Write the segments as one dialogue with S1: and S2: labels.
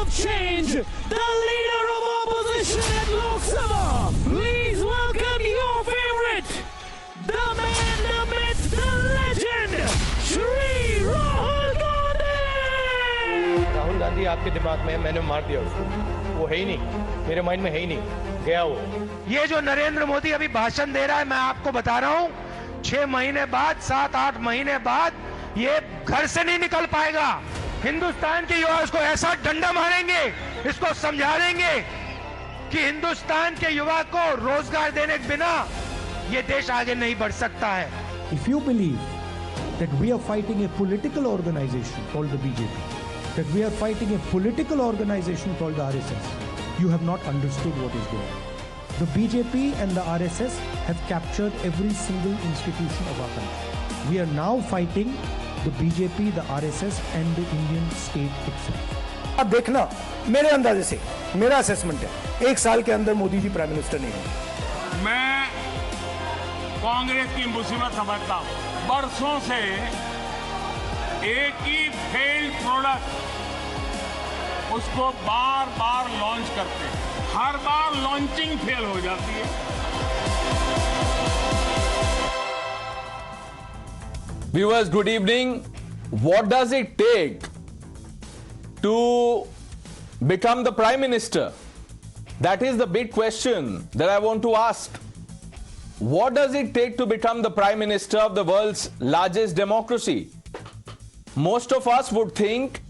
S1: of change, the leader of opposition at Lok Sabha. Please welcome your favorite, the man, the myth, the legend, Shri Rahul Gandhi.
S2: Rahul Gandhi आपके दिमाग में है, मैंने मार दिया उसको, वो है ही नहीं, मेरे माइंड में है ही नहीं, गया वो। ये जो नरेंद्र मोदी अभी भाषण दे रहा है, मैं आपको बता रहा हूं, 6 महीने बाद, 7-8 महीने बाद ये घर से नहीं निकल पाएगा। हिंदुस्तान के युवा इसको ऐसा डंडा मारेंगे, इसको समझा देंगे कि हिंदुस्तान के युवा को रोजगार देने के बिना ये देश आगे नहीं बढ़ सकता है।
S3: If you believe that we are fighting a political organization called the BJP, that we are fighting a political organization called the RSS, you have not understood what is going on. The BJP and the RSS have captured every single institution of our country. We are now fighting the BJP, the RSS and the Indian state itself.
S4: अब देखना, मेरे अंदाजे से, मेरा assessment है, 1 साल के अंदर मोदी जी प्राइम मिनिस्टर नहीं होंगे।
S5: मैं कांग्रेस की मुसीबत समझता हूं। बरसों से एक ही फेल्ड प्रोडक्ट उसको बार बार लॉन्च करते हैं, हर बार लॉन्चिंग फेल हो जाती है।
S6: Viewers, good evening. What does it take to become the Prime Minister? That is the big question that I want to ask. What does it take to become the Prime Minister of the world's largest democracy? Most of us would think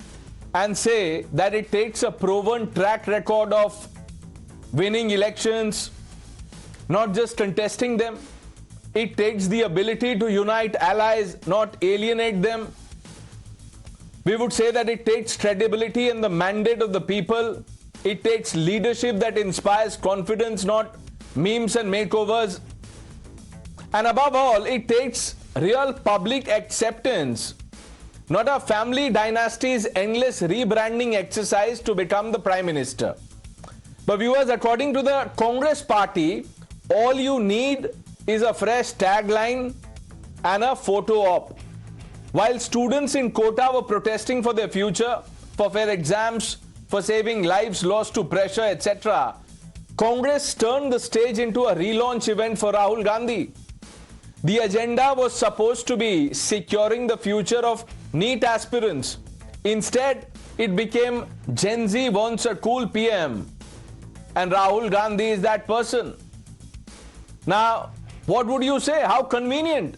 S6: and say that it takes a proven track record of winning elections, not just contesting them. It takes the ability to unite allies, not alienate them. We would say that it takes credibility and the mandate of the people. It takes leadership that inspires confidence, not memes and makeovers. And above all, it takes real public acceptance, not a family dynasty's endless rebranding exercise to become the Prime Minister. But viewers, according to the Congress party, all you need is a fresh tagline and a photo op. While students in Kota were protesting for their future, for fair exams, for saving lives lost to pressure, etc., Congress turned the stage into a relaunch event for Rahul Gandhi. The agenda was supposed to be securing the future of NEET aspirants. Instead, it became Gen Z wants a cool PM, and Rahul Gandhi is that person. Now, what would you say? How convenient.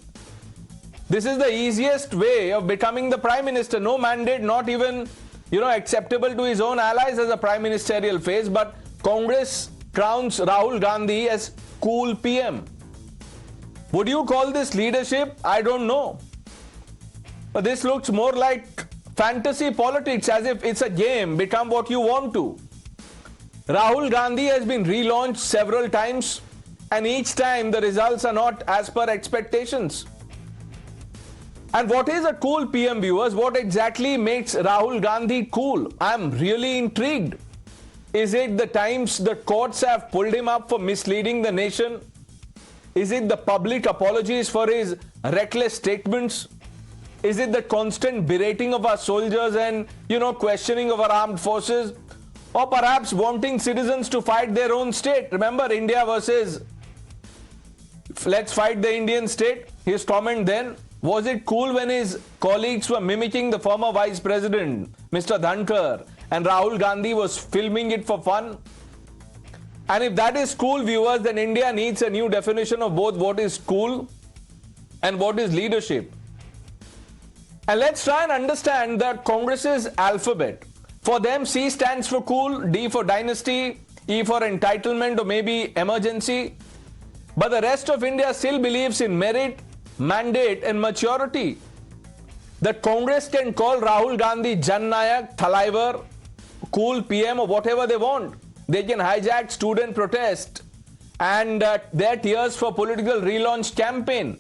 S6: This is the easiest way of becoming the Prime Minister. No mandate, not even, acceptable to his own allies as a prime ministerial phase, but Congress crowns Rahul Gandhi as cool PM. Would you call this leadership? I don't know. But this looks more like fantasy politics, as if it's a game, become what you want to. Rahul Gandhi has been relaunched several times, and each time the results are not as per expectations. And what is a cool PM, viewers? What exactly makes Rahul Gandhi cool? I'm really intrigued. Is it the times the courts have pulled him up for misleading the nation? Is it the public apologies for his reckless statements? Is it the constant berating of our soldiers and, questioning of our armed forces? Or perhaps wanting citizens to fight their own state? Remember, India versus let's fight the Indian state. His comment then, was it cool when his colleagues were mimicking the former Vice President, Mr. Dhankar, and Rahul Gandhi was filming it for fun? And if that is cool, viewers, then India needs a new definition of both what is cool and what is leadership. And let's try and understand the Congress's alphabet. For them, C stands for cool, D for dynasty, E for entitlement or maybe emergency. But the rest of India still believes in merit, mandate and maturity. The Congress can call Rahul Gandhi Jan Nayak, Thalaivar, cool PM or whatever they want. They can hijack student protest and their tears for political relaunch campaign.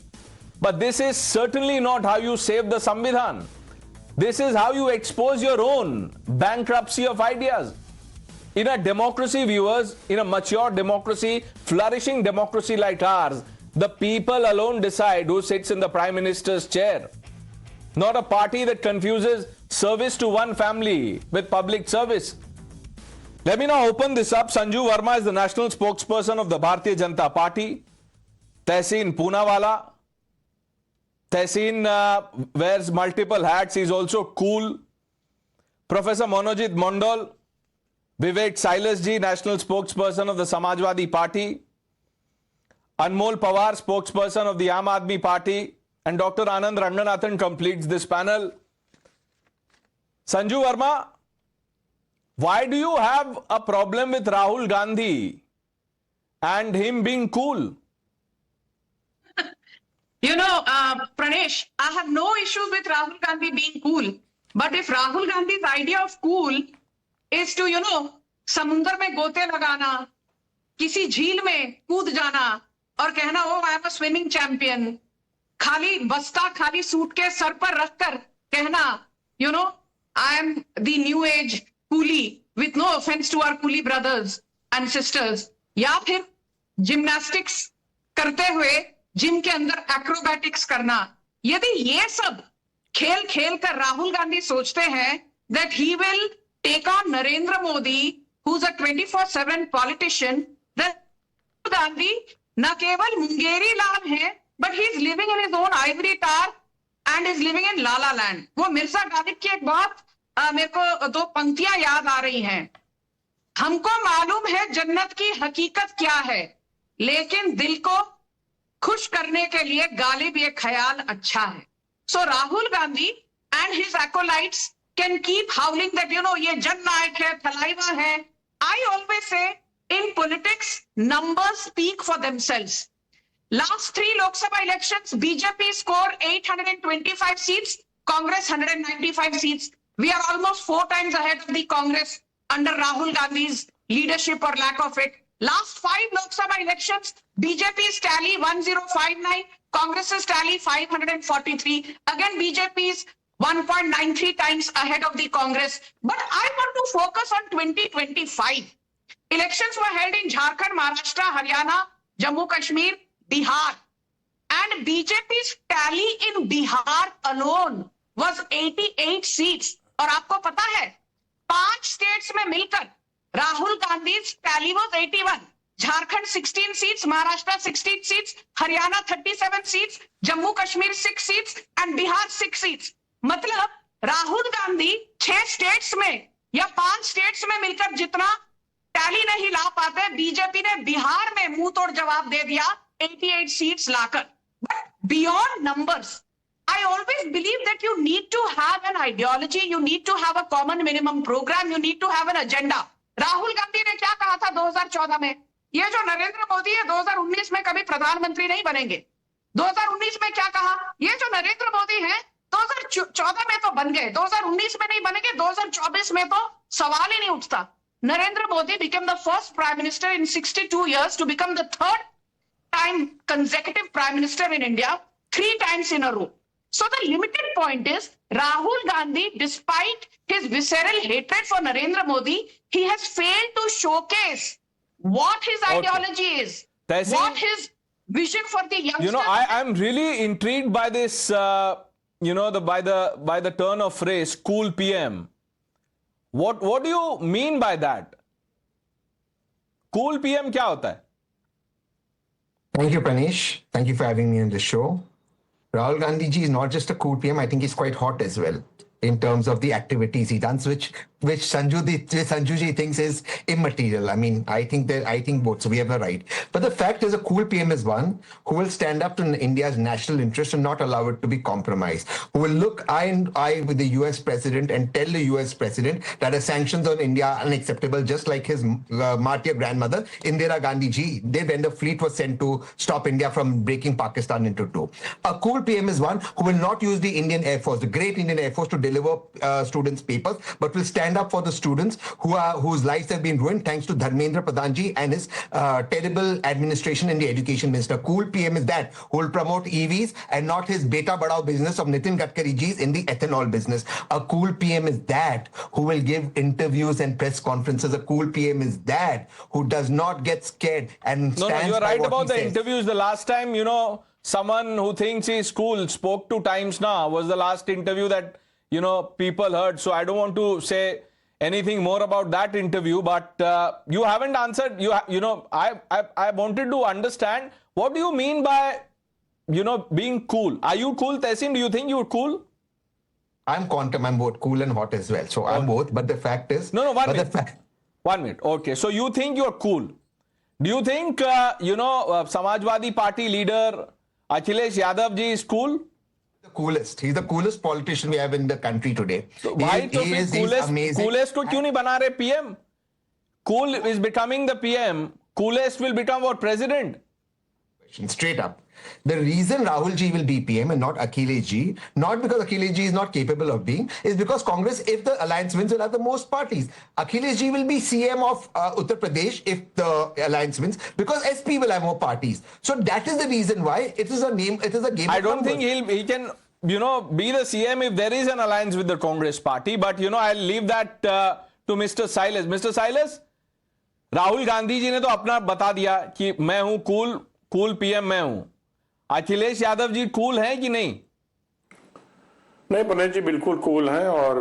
S6: But this is certainly not how you save the Samvidhan. This is how you expose your own bankruptcy of ideas. In a democracy, viewers, in a mature democracy, flourishing democracy like ours, the people alone decide who sits in the Prime Minister's chair. Not a party that confuses service to one family with public service. Let me now open this up. Sanju Verma is the national spokesperson of the Bharatiya Janata Party. Tehseen Poonawala. Tehseen wears multiple hats. He's also cool. Professor Monojit Mondal. Vivek Silas ji, national spokesperson of the Samajwadi Party. Anmol Pawar, spokesperson of the Aam Aadmi Party. And Dr. Anand Ranganathan completes this panel. Sanju Verma, why do you have a problem with Rahul Gandhi and him being cool?
S7: You know, Pranesh, I have no issues with Rahul Gandhi being cool. But if Rahul Gandhi's idea of cool is to, you know, समुंदर में गोते लगाना, किसी झील में कूद जाना और कहना oh I am a swimming champion, खाली बस्ता खाली सूट के सर पर रखकर कहना you know I am the new age coolie with no offence to our coolie brothers and sisters, या फिर जिम्नास्टिक्स करते हुए जिम के अंदर एक्रोबैटिक्स करना, यदि ये सब खेल खेल कर राहुल गांधी सोचते हैं that he will take on Narendra Modi, who's a 24/7 politician, then Gandhi न केवल मुंगेरी लाल है, but he is living in his own ivory tower and is living in Lala land. वो मिर्जा गालिब की एक बहुत मेरे को दो पंक्तियां याद आ रही हैं. हमको मालूम है जन्नत की हकीकत क्या है, लेकिन दिल को खुश करने के लिए गालिब ये ख्याल अच्छा है. So Rahul Gandhi and his acolytes can keep howling that, you know, ये जननायक है, थलाइवा है. I always say in politics, numbers speak for themselves. Last 3 Lok Sabha elections, BJP scored 825 seats, Congress 195 seats. We are almost 4 times ahead of the Congress under Rahul Gandhi's leadership or lack of it. Last 5 Lok Sabha elections, BJP's tally 1059, Congress's tally 543. Again, BJP's 1.93 times ahead of the Congress. But I want to focus on 2025. Elections were held in Jharkhand, Maharashtra, Haryana, Jammu Kashmir, Bihar. And BJP's tally in Bihar alone was 88 seats. और आपको पता है 5 states में मिलकर Rahul Gandhi tally was 81. Jharkhand 16 seats, Maharashtra 16 seats, Haryana 37 seats, Jammu Kashmir 6 seats and Bihar 6 seats. मतलब Rahul Gandhi 6 states में या 5 states में मिलकर जितना टैली नहीं ला पाते, बीजेपी ने बिहार में मुंह तोड़ जवाब दे दिया 88 seats locker. But beyond numbers, I always believe that you need to have an ideology, you need to have a common minimum program, you need to have an agenda. Rahul Gandhi ने क्या कहा था 2014 में? ये जो नरेंद्र मोदी है 2019 में कभी प्रधानमंत्री नहीं बनेंगे. 2019 में क्या कहा? ये जो नरेंद्र मोदी है 2014 में तो बन गए, 2019 में नहीं बनेंगे, 2024 में तो सवाल ही नहीं उठता. Narendra Modi became the first prime minister in 62 years to become the 3rd time consecutive prime minister in India, 3 times in a row. So the limited point is, Rahul Gandhi, despite his visceral hatred for Narendra Modi, he has failed to showcase what his ideology is,
S6: Tehseen,
S7: what his vision for the youngsters.
S6: You know, I'm really intrigued by this, you know, by the turn of phrase, cool PM. What do you mean by that? Cool PM क्या होता है?
S8: Thank you, Pranesh. Thank you for having me on the show. Rahul Gandhi ji is not just a cool PM. I think he's quite hot as well in terms of the activities he does, which Sanju ji thinks is immaterial. I mean, I think both. So we have a right. But the fact is, a cool PM is one who will stand up to India's national interest and not allow it to be compromised. Who will look eye in eye with the US president and tell the US president that the sanctions on India are unacceptable, just like his martyr grandmother, Indira Gandhi ji did when the fleet was sent to stop India from breaking Pakistan into 2. A cool PM is one who will not use the Indian Air Force, the great Indian Air Force, to deliver students' papers, but will stand up for the students whose lives have been ruined thanks to Dharmendra Pradhan ji and his terrible administration in the education minister. Cool PM is that who will promote EVs and not his beta badao business of Nitin Gadkari ji's in the ethanol business. A cool PM is that who will give interviews and press conferences. A cool PM is that who does not get scared and stands
S6: No, you're
S8: by
S6: right
S8: what
S6: about
S8: he
S6: the
S8: says.
S6: interviews. The last time, you know, someone who thinks he's cool spoke to Times Now was the last interview that, you know, people heard. So I don't want to say anything more about that interview, but you haven't answered. You know, I wanted to understand what do you mean by, you know, being cool. Are you cool, Tehsin? Do you think you're cool?
S8: I'm quantum. I'm both cool and hot as well. So I'm both. But the fact is,
S6: No, 1 minute. 1 minute. Okay, so you think you're cool. Do you think, Samajwadi Party leader Akhilesh Yadav ji is cool?
S8: the coolest. He's the coolest politician we have in the country today.
S6: Why तो फिर coolest को क्यों नहीं बना रहे PM? Cool is becoming the PM. Coolest will become our president.
S8: Straight up. The reason Rahul ji will be PM and not Akhilesh ji, not because Akhilesh ji is not capable of being, is because Congress, if the alliance wins, will have the most parties. Akhilesh ji will be CM of Uttar Pradesh if the alliance wins, because SP will have more parties. So that is the reason why it is a game. It is a game.
S6: I don't think he can, you know, be the CM if there is an alliance with the Congress party. But you know, I'll leave that to Mr. Silas. Mr. Silas, Rahul Gandhi ji ने तो अपना बता दिया कि मैं हूं cool PM मैं हूं. अखिलेश यादव जी कूल हैं कि नहीं?
S9: नहीं पटेल जी बिल्कुल कूल हैं और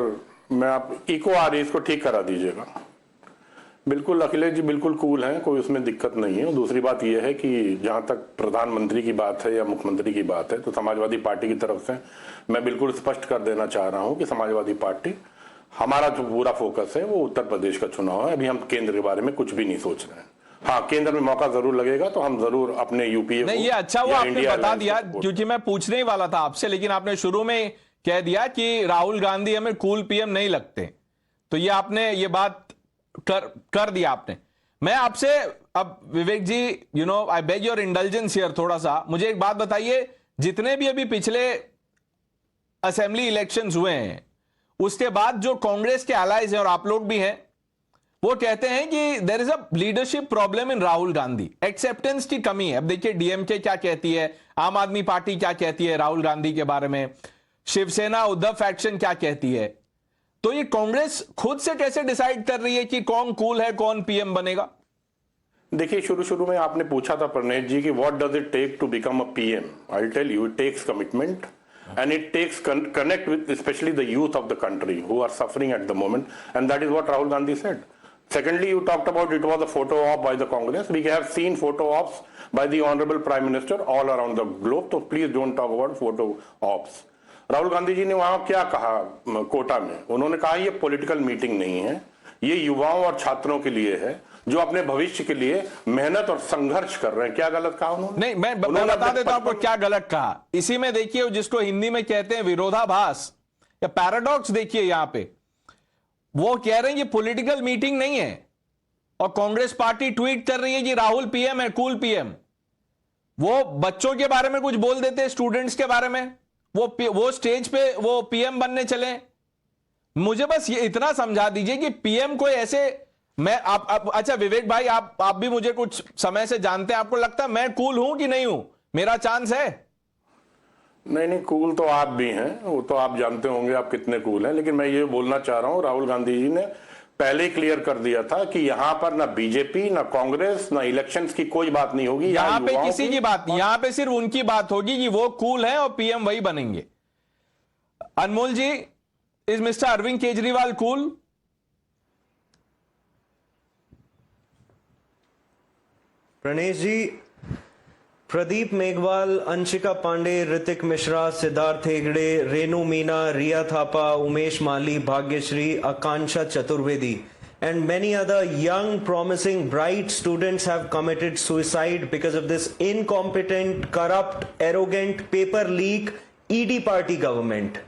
S9: मैं आप इको आ रही इसको ठीक करा दीजिएगा. बिल्कुल अखिलेश जी बिल्कुल कूल हैं, कोई उसमें दिक्कत नहीं है. और दूसरी बात यह है कि जहां तक प्रधानमंत्री की बात है या मुख्यमंत्री की बात है तो समाजवादी पार्टी की तरफ से मैं बिल्कुल स्पष्ट कर देना चाह रहा हूं कि समाजवादी पार्टी हमारा जो पूरा फोकस है वो उत्तर प्रदेश का चुनाव है. अभी हम केंद्र के बारे में कुछ भी नहीं सोच रहे हैं. हाँ, केंद्र में मौका जरूर लगेगा तो हम जरूर अपने यूपीए
S6: नहीं, ये अच्छा हुआ आपने बता दिया क्योंकि मैं पूछने ही वाला था आपसे, लेकिन आपने शुरू में कह दिया कि राहुल गांधी हमें कूल पीएम नहीं लगते. तो ये आपने ये बात कर दिया आपने. मैं आपसे अब Vivek ji, you know, I beg your indulgence here थोड़ा सा. मुझे एक बात बताइए, जितने भी अभी पिछले असेंबली इलेक्शंस हुए हैं उसके बाद जो कांग्रेस के एलाइज हैं और आप लोग भी हैं, वो कहते हैं कि there is a leadership problem in Rahul Gandhi, acceptance की कमी है. अब देखिए डीएमके क्या कहती है, आम आदमी पार्टी क्या कहती है राहुल गांधी के बारे में, शिवसेना उद्धव फैक्शन क्या कहती है. तो ये कांग्रेस खुद से कैसे डिसाइड कर रही है कि कौन कूल है, कौन पीएम बनेगा?
S9: देखिए शुरू में आपने पूछा था प्रणेश जी कि what does it take to become a PM. I will tell you, it takes commitment and it takes connect with especially the youth of the country who are suffering at the moment, and that is what Rahul Gandhi said. Secondly, you talked about it was a photo op by the Congress. We have seen photo ops by the Honorable Prime Minister all around the globe, so please don't talk about photo ops. Rahul Gandhi ji ने वहां क्या कहा कोटा में? उन्होंने कहा ये political meeting नहीं है, ये युवाओं और छात्रों के लिए है जो अपने भविष्य के लिए मेहनत और संघर्ष कर रहे हैं. क्या गलत कहा उन्होंने?
S6: नहीं, मैं बता देता हूं आपको क्या गलत कहा. इसी में देखिए जिसको हिंदी में कहते हैं विरोधाभास या पैराडॉक्स, देखिए यहां पे वो कह रहे हैं ये पॉलिटिकल मीटिंग नहीं है और कांग्रेस पार्टी ट्वीट कर रही है कि राहुल पीएम है, कूल पीएम. वो बच्चों के बारे में कुछ बोल देते हैं, स्टूडेंट्स के बारे में, वो स्टेज पे वो पीएम बनने चले. मुझे बस ये इतना समझा दीजिए कि पीएम कोई ऐसे, मैं आप अच्छा विवेक भाई, आप भी मुझे कुछ समय से जानते हैं, आपको लगता है मैं कूल हूं कि नहीं हूं, मेरा चांस है?
S9: नहीं, कूल तो आप भी हैं, वो तो आप जानते होंगे आप कितने कूल हैं. लेकिन मैं ये बोलना चाह रहा हूं, राहुल गांधी जी ने पहले ही क्लियर कर दिया था कि यहां पर ना बीजेपी, ना कांग्रेस, ना इलेक्शंस की कोई बात नहीं होगी.
S6: यहां पे किसी की बात नहीं, यहां पे सिर्फ उनकी बात होगी कि वो कूल है और पीएम वही बनेंगे. Anmol ji, is mister Arvind Kejriwal cool?
S10: Pranesh ji, Pradeep Meghwal, Anshika Pandey, Hrithik Mishra, Siddharth Hegde, Renu Meena, Riya Thapa, Umesh Mali, Bhagyashree, Akanksha Chaturvedi and many other young, promising, bright students have committed suicide because of this incompetent, corrupt, arrogant, paper leak ED party government.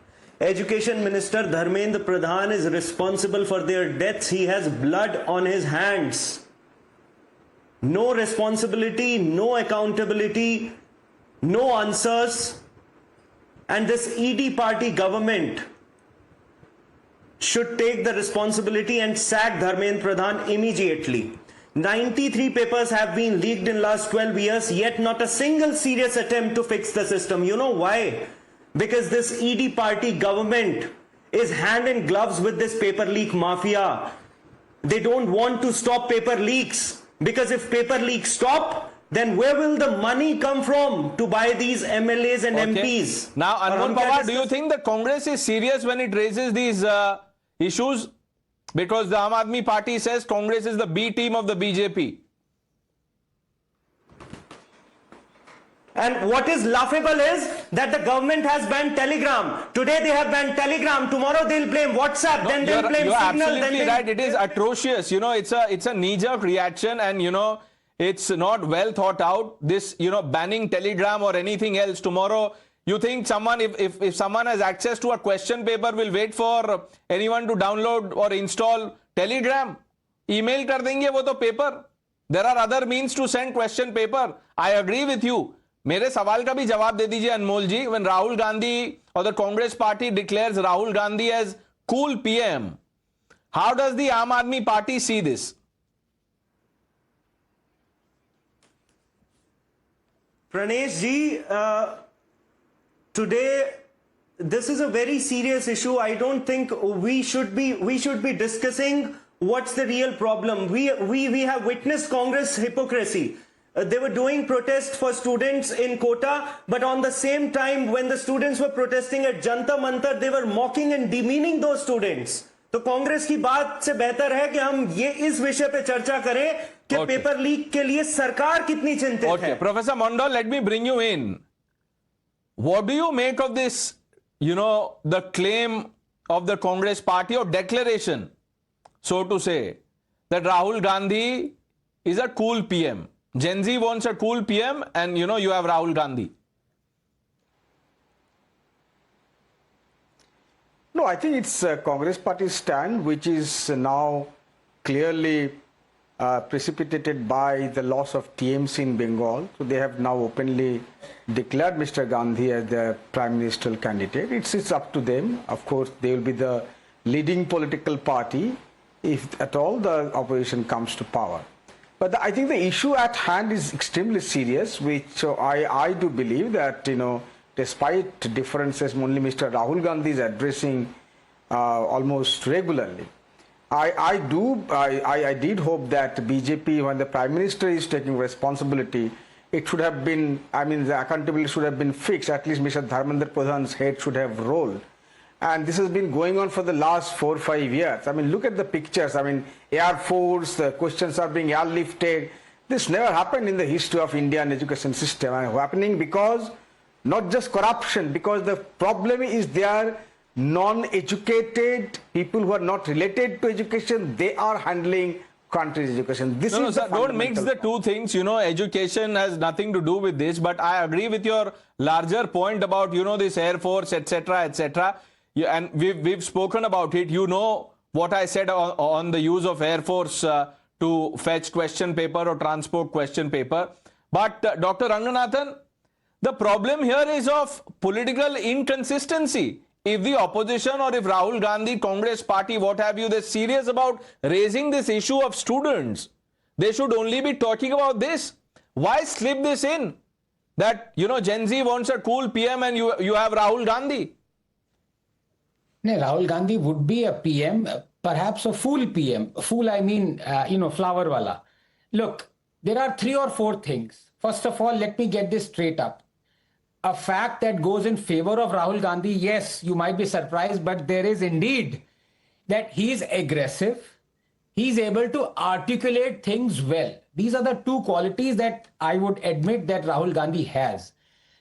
S10: Education Minister Dharmendra Pradhan is responsible for their deaths. He has blood on his hands. No responsibility, no accountability, no answers. And this ED party government should take the responsibility and sack Dharmendra Pradhan immediately. 93 papers have been leaked in last 12 years, yet not a single serious attempt to fix the system. You know why? Because this ED party government is hand in gloves with this paper leak mafia. They don't want to stop paper leaks. Because if paper leaks stop, then where will the money come from to buy these MLAs and MPs?
S6: Now, Anmol Pawar, do you think the Congress is serious when it raises these issues? because the Aam Aadmi Party says Congress is the B team of the BJP.
S10: And what is laughable is that the government has banned Telegram. Today they have banned Telegram. Tomorrow they'll blame WhatsApp.
S6: No,
S10: then they'll blame
S6: you're
S10: Signal.
S6: absolutely right. It is atrocious. You know, it's a knee-jerk reaction, and you know, it's not well thought out. This, you know, banning Telegram or anything else tomorrow. You think someone, if someone has access to a question paper, will wait for anyone to download or install Telegram? Email kar denge wo to paper. There are other means to send question paper. I agree with you. मेरे सवाल का भी जवाब दे दीजिए अनमोल जी. When Rahul Gandhi or the Congress party declares Rahul Gandhi as cool PM, how does the Aam Aadmi Party see this?
S10: Pranesh ji, today this is a very serious issue. I don't think we should be discussing what's the real problem. We have witnessed Congress hypocrisy. They were doing protest for students in Kota, but on the same time, when the students were protesting at Jantar Mantar, they were mocking and demeaning those students. तो कांग्रेस की बात से बेहतर है कि हम ये इस विषय पे चर्चा करें कि पेपर लीक के लिए सरकार कितनी चिंतित है.
S6: Professor Mondal, let me bring you in. What do you make of this, you know, the claim of the Congress party or declaration, so to say, that Rahul Gandhi is a cool PM? Gen Z wants a cool PM, and you know, you have Rahul Gandhi.
S11: No, I think it's Congress party's stand, which is now clearly precipitated by the loss of TMC in Bengal. So they have now openly declared Mr. Gandhi as their prime ministerial candidate. It's up to them. Of course, they will be the leading political party if at all the opposition comes to power. But I think the issue at hand is extremely serious, which I do believe that, you know, despite differences only Mr. Rahul Gandhi is addressing almost regularly. I did hope that BJP, when the Prime Minister is taking responsibility, it should have been, I mean, the accountability should have been fixed. At least Mr. Dharmendra Pradhan's head should have rolled. And this has been going on for the last 4 or 5 years. I mean, look at the pictures. I mean, Air Force, the questions are being airlifted. This never happened in the history of Indian education system. And happening because not just corruption, because the problem is there non-educated people who are not related to education, they are handling country's education. This is
S6: sir, don't mix the two things. You know, education has nothing to do with this, but I agree with your larger point about, you know, this Air Force, etc., etc. And we've spoken about it. You know what I said on the use of Air Force to fetch question paper or transport question paper. But Dr. Ranganathan, the problem here is of political inconsistency. If the opposition or if Rahul Gandhi, Congress party, what have you, they're serious about raising this issue of students, they should only be talking about this. Why slip this in? That, you know, Gen Z wants a cool PM and you have Rahul Gandhi.
S12: No, Rahul Gandhi would be a PM, perhaps a fool PM. Fool, I mean, you know, flower wala. Look, there are 3 or 4 things. First of all, let me get this straight up. A fact that goes in favor of Rahul Gandhi, yes, you might be surprised, but there is indeed that he is aggressive. He's able to articulate things well. These are the 2 qualities that I would admit that Rahul Gandhi has.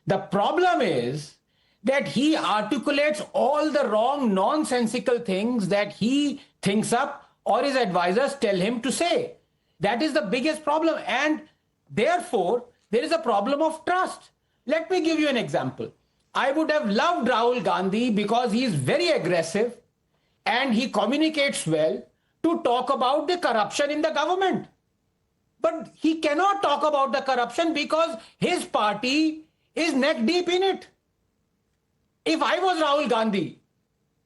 S12: The problem is that he articulates all the wrong, nonsensical things that he thinks up or his advisors tell him to say. That is the biggest problem. And therefore, there is a problem of trust. Let me give you an example. I would have loved Rahul Gandhi because he is very aggressive and he communicates well to talk about the corruption in the government. But he cannot talk about the corruption because his party is neck deep in it. If I was Rahul Gandhi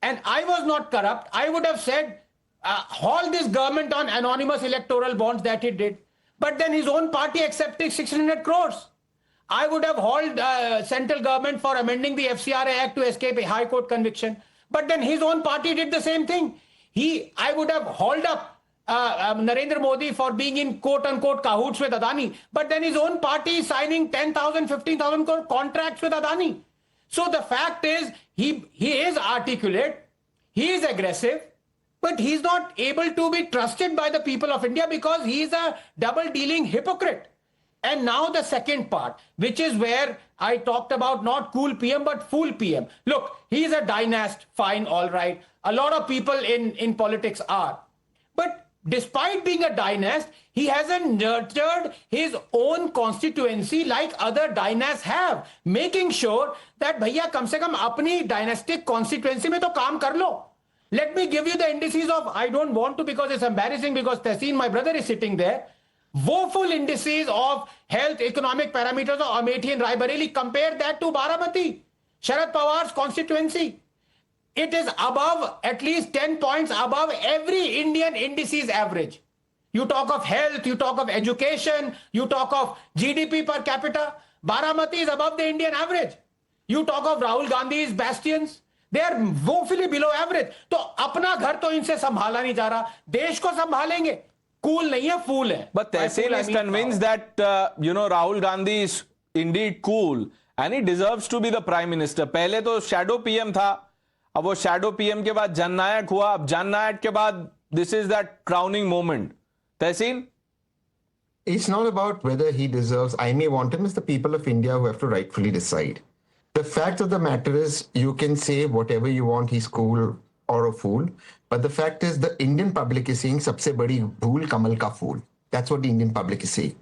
S12: and I was not corrupt, I would have said, haul this government on anonymous electoral bonds that he did. But then his own party accepted 600 crores. I would have hauled central government for amending the FCRA Act to escape a high court conviction. But then his own party did the same thing. I would have hauled up Narendra Modi for being in quote-unquote cahoots with Adani. But then his own party is signing 10,000, 15,000 crore contracts with Adani. So the fact is, he is articulate, he is aggressive, but he's not able to be trusted by the people of India because he is a double-dealing hypocrite. And now the second part, which is where I talked about not cool PM, but fool PM. Look, he's a dynast, fine, all right. A lot of people in politics are. But despite being a dynast, he hasn't nurtured his own constituency like other dynasts have, making sure that bhaiya kam se kam apni dynastic constituency mein to kaam kar lo. Let me give you the indices of, I don't want to because it's embarrassing because Tehseen, my brother, is sitting there. Woeful indices of health, economic parameters of Amethi and Raebareli. Compare that to Baramati, Sharad Pawar's constituency. It is above, at least 10 points above every Indian indices average. You talk of health, you talk of education, you talk of GDP per capita. Baramati is above the Indian average. You talk of Rahul Gandhi's bastions. They are woefully below average. तो अपना घर तो इनसे संभाला नहीं जा रहा, देश को संभालेंगे. Cool नहीं है, fool है.
S6: But Tehseen is convinced that Rahul Gandhi is indeed cool and he deserves to be the prime minister. पहले तो shadow PM था, अब वो shadow PM के बाद जननायक हुआ, अब जननायक के बाद this is that crowning moment. Tehseen?
S8: It's not about whether he deserves, I may want him, it's the people of India who have to rightfully decide. The fact of the matter is, you can say whatever you want, he's cool or a fool. But the fact is, the Indian public is saying, "Sabse badi bhool Kamal ka fool." That's what the Indian public is saying.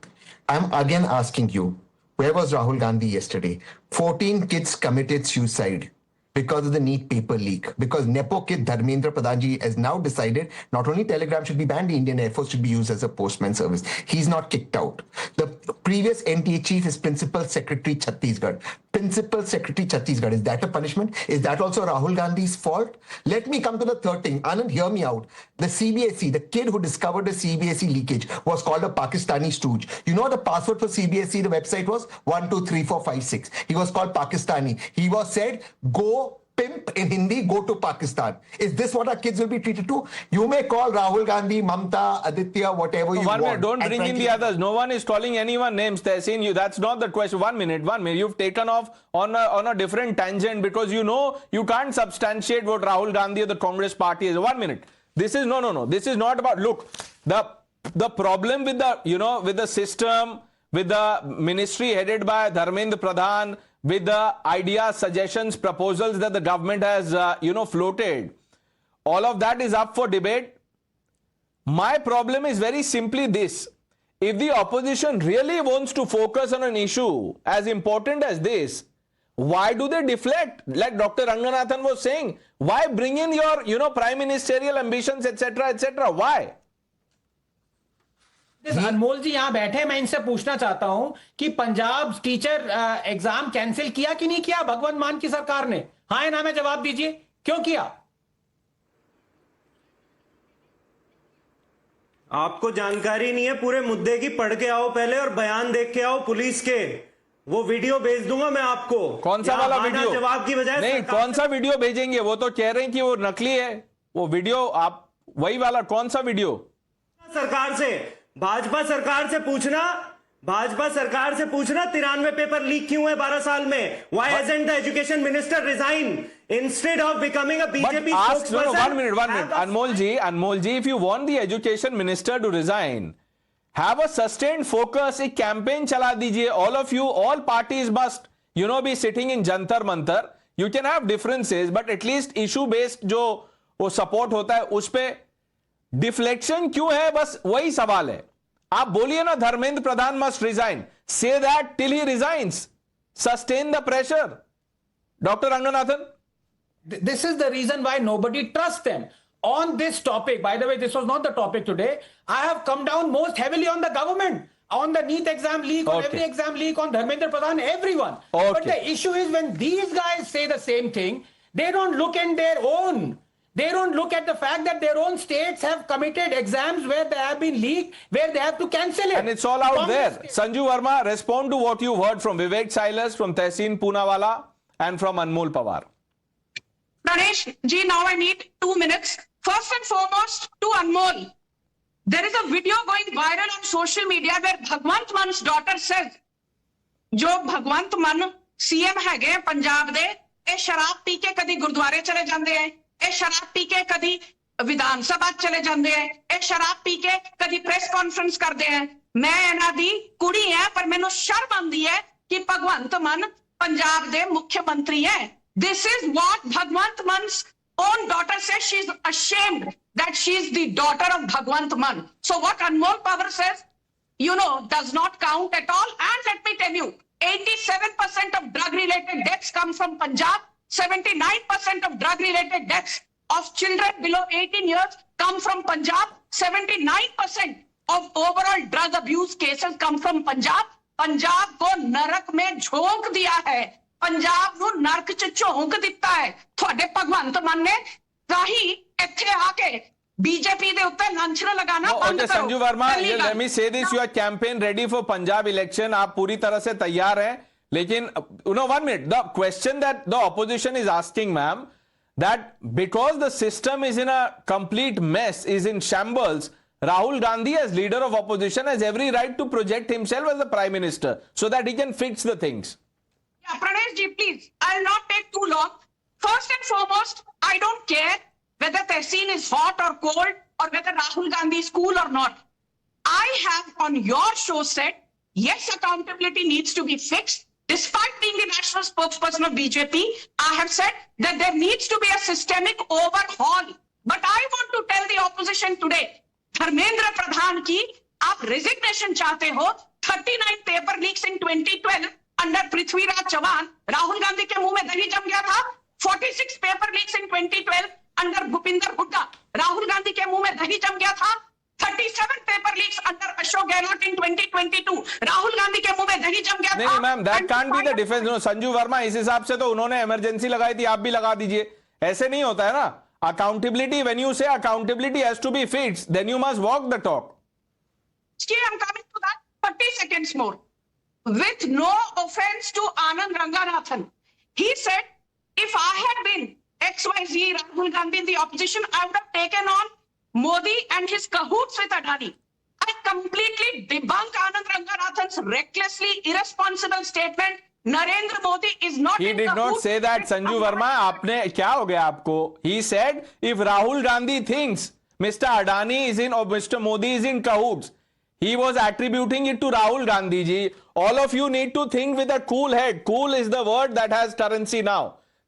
S8: I'm again asking you, where was Rahul Gandhi yesterday? 14 kids committed suicide because of the NEET paper leak. Because Nepo kid Dharmendra Pradhan ji has now decided not only Telegram should be banned, the Indian Air Force should be used as a postman service. He's not kicked out. The previous NTA chief is Principal Secretary Chhattisgarh. Principal Secretary Chhattisgarh. Is that a punishment? Is that also Rahul Gandhi's fault? Let me come to the third thing. Anand, hear me out. The CBSE, the kid who discovered the CBSE leakage was called a Pakistani stooge. You know what the password for CBSE, the website was? 1, 2, 3, 4, 5, 6. He was called Pakistani. He was said, go pimp in Hindi, go to Pakistan. Is this what our kids will be treated to? You may call Rahul Gandhi, Mamta, Aditya, whatever you want.
S6: Minute, don't bring in the others. No one is calling anyone names. Tehseen, that's not the question. 1 minute. You've taken off on a different tangent because you know you can't substantiate what Rahul Gandhi or the Congress party is. 1 minute. This is no. This is not about. Look, the problem with the with the system, with the ministry headed by Dharmendra Pradhan, with the ideas, suggestions, proposals that the government has, floated. All of that is up for debate. My problem is very simply this. If the opposition really wants to focus on an issue as important as this, why do they deflect? Like Dr. Ranganathan was saying, why bring in your, prime ministerial ambitions, etc., etc.? Why?
S12: अनमोल जी यहाँ बैठे, मैं इनसे पूछना चाहता हूं कि Punjab teacher exam cancel किया कि नहीं किया भगवंत मान की सरकार ने? हाँ या ना में जवाब दीजिए, क्यों किया?
S10: आपको जानकारी नहीं है पूरे मुद्दे की, पढ़ के आओ पहले और बयान देख के आओ पुलिस के. वो वीडियो भेज दूंगा मैं आपको.
S6: कौन सा वाला वीडियो?
S10: जवाब की बजाय
S6: नहीं, कौन सा वीडियो भेजेंगे? वो तो कह रहे हैं कि वो नकली है वो वीडियो. आप वही वाला कौन सा वीडियो?
S10: सरकार से, भाजपा सरकार से पूछना, 93 पेपर लीक क्यों है 12 साल में? Why hasn't the education minister resigned instead of becoming a BJP spokesperson?
S6: One minute. Anmol ji, if you want the education minister to resign, have a sustained focus, a campaign chala dijiye. All of you, all parties must, be sitting in Jantar Mantar. You can have differences, but at least issue based जो वो support होता है उस पे deflection क्यों है? बस वही सवाल है. आप बोलिए ना Dharmendra Pradhan must resign. Say that till he resigns. Sustain the pressure. Doctor Ranganathan,
S12: this is the reason why nobody trusts them on this topic. By the way, this was not the topic today. I have come down most heavily on the government, on the NEET exam leak, on every exam leak, on Dharmendra Pradhan, everyone. But the issue is when these guys say the same thing, they don't look in their own. They don't look at the fact that their own states have committed exams where they have been leaked, where they have to cancel it.
S6: And it's all out there. Sanju Verma, respond to what you heard from Vivek Silas, from Tehseen Poonawalla, and from Anmol Pawar.
S7: Pranesh ji, now I need 2 minutes. First and foremost, to Anmol. There is a video going viral on social media where Bhagwant Mann's daughter says, जो भगवंत मान CM हैगे पंजाब दे, ए शराब P के कदी गुरुद्वारे चले जांदे हैं, ए शराब पी के कदी ਵਿਧਾਨ ਸਭਾ ਚਲੇ ਜਾਂਦੇ ਐ, ਇਹ ਸ਼ਰਾਬ ਪੀ ਕੇ ਕਦੀ ਪ੍ਰੈਸ ਕਾਨਫਰੰਸ ਕਰਦੇ ਐ। ਮੈਂ ਇਹਨਾਂ ਦੀ ਕੁੜੀ ਐ, ਪਰ ਮੈਨੂੰ ਸ਼ਰਮ ਆਉਂਦੀ ਹੈ ਕਿ ਭਗਵੰਤ ਮਾਨ ਪੰਜਾਬ ਦੇ ਮੁੱਖ ਮੰਤਰੀ ਐ। This is what Bhagwant Man's own daughter says. She's ashamed that she's the daughter of Bhagwant Man. So what Anmol Power says, does not count at all. And let me tell you, 87% of drug-related deaths come from Punjab. 79% of drug-related deaths of children below 18 years come from Punjab. 79% of overall drug abuse cases come from Punjab. Punjab को नरक में झोंक दिया है, पंजाब ਨੂੰ ਨਰਕ ਚ ਝੋਂਕ ਦਿੱਤਾ ਹੈ ਤੁਹਾਡੇ ਭਗਵੰਤ ਮਾਨ ਨੇ। ਰਾਹੀ ਇੱਥੇ ਆ ਕੇ बीजेपी ਦੇ ਉੱਤੇ ਲਾਂਛਨ ਲਗਾना बंद करो।
S6: Sanju Verma, let me say this, your campaign ready for Punjab election, आप पूरी तरह से तैयार हैं, लेकिन 1 minute, the question that the opposition is asking, ma'am, that because the system is in a complete mess, is in shambles, Rahul Gandhi as leader of opposition has every right to project himself as the prime minister so that he can fix the things.
S7: Yeah, Pranesh ji, please, I'll not take too long. First and foremost, I don't care whether Tehseen is hot or cold or whether Rahul Gandhi is cool or not. I have on your show said, yes, accountability needs to be fixed. Despite being the national spokesperson of BJP, I have said that there needs to be a systemic overhaul. But I want to tell the opposition today, Dharmendra Pradhan की आप resignation चाहते हो। 39 paper leaks in 2012 under Prithviraj Chauhan, Rahul Gandhi के मुंह में दही जम गया था। 46 paper leaks in 2012 under Bhupinder Hooda, Rahul Gandhi के मुंह में दही जम गया था। 37 paper leaks under Ashok Gehlot in 2022, Rahul Gandhi के मुंह में दही जम गया था।
S6: नहीं ma'am, that can't be the defence. Sanju Verma, इस हिसाब से तो उन्होंने इमरजेंसी लगाई थी, आप भी लगा दीजिए, ऐसे नहीं होता है ना। Accountability, when you say accountability has to be fixed, then you must walk the talk.
S7: I'm coming to that. 30 seconds more. With no offense to Anand Ranganathan, he said, if I had been XYZ Rahul Gandhi in the opposition, I would have taken on Modi and his cahoots with Adani. I completely debunk Anand Ranganathan's recklessly irresponsible statement. Narendra Modi is not.
S6: He did not say that, Sanju Verma. आपने क्या हो गया आपको? He said if Rahul Gandhi thinks Mr. Adani is in or Mr. Modi is in cahoots, he was attributing it to Rahul Gandhi ji. All of you need to think with a cool head. Cool is the word that has currency now.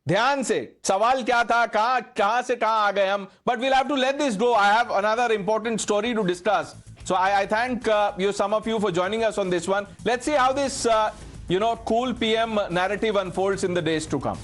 S6: ध्यान से, सवाल क्या था, कहां से कहां आ गए हम? But we'll have to let this go. I have another important story to discuss. So I thank some of you for joining us on this one. Let's see how this cool PM narrative unfolds in the days to come.